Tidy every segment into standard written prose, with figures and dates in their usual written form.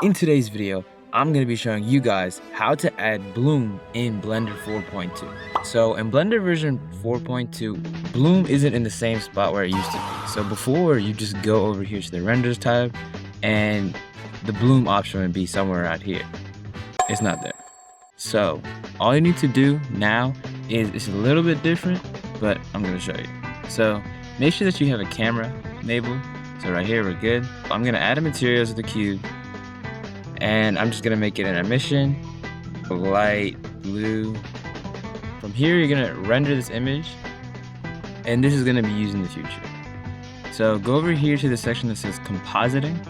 In today's video, I'm going to be showing you guys how to add bloom in Blender 4.2. So in Blender version 4.2, bloom isn't in the same spot where it used to be. So before, you just go over here to the renders tab and the bloom option would be somewhere out here. It's not there. So all you need to do now is, it's a little bit different, but I'm going to show you. So make sure that you have a camera enabled. So right here, we're good. I'm going to add a material to the cube. And I'm just gonna make it an emission, light blue. From here, you're gonna render this image, and this is gonna be used in the future. So go over here to the section that says compositing,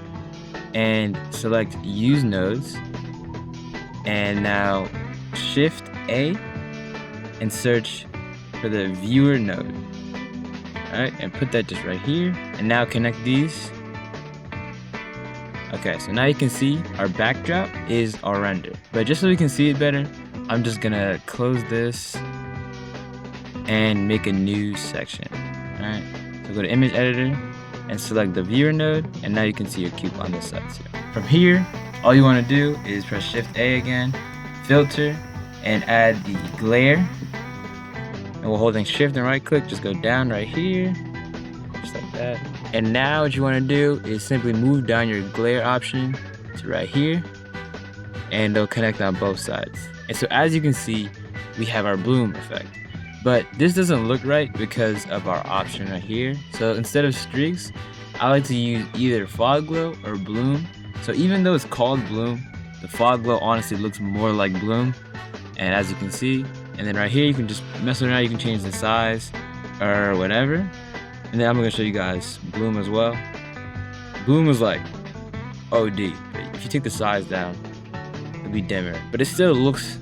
and select use nodes. And now Shift A and search for the viewer node. All right, and put that just right here. And now connect these. Okay, so now you can see our backdrop is our render. But just so we can see it better, I'm just gonna close this and make a new section. Alright, so go to image editor and select the viewer node, and now you can see your cube on this side too. From here, all you wanna do is press Shift A again, filter, and add the glare. And while holding Shift and right click, just go down right here, just like that. And now what you want to do is simply move down your glare option to right here, and it'll connect on both sides. And so as you can see, we have our bloom effect. But this doesn't look right because of our option right here. So instead of streaks, I like to use either fog glow or bloom. So even though it's called bloom, the fog glow honestly looks more like bloom. And as you can see, and then right here you can just mess around, you can change the size or whatever. And then I'm gonna show you guys bloom as well. Bloom is like OD, but if you take the size down, it'll be dimmer. But it still looks,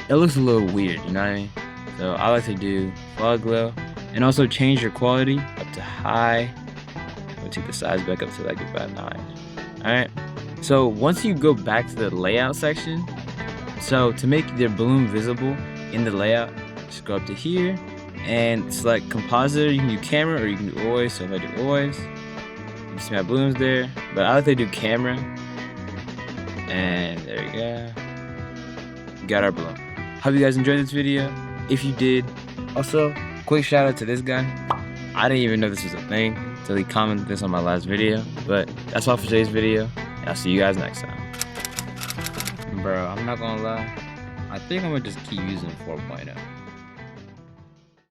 a little weird, you know what I mean? So I like to do fog glow, and also change your quality up to high. I'm gonna take the size back up to like about 9. All right. So once you go back to the layout section, so to make the bloom visible in the layout, just go up to here and select compositor. You can do camera or you can do always. So if I do always, you can see my blooms there, but I like to do camera. And there we go. We got our bloom. Hope you guys enjoyed this video. If you did, also quick shout out to this guy. I didn't even know this was a thing until he commented this on my last video. But that's all for today's video, and I'll see you guys next time. Bro, I'm not gonna lie, I think I'm gonna just keep using 4.0.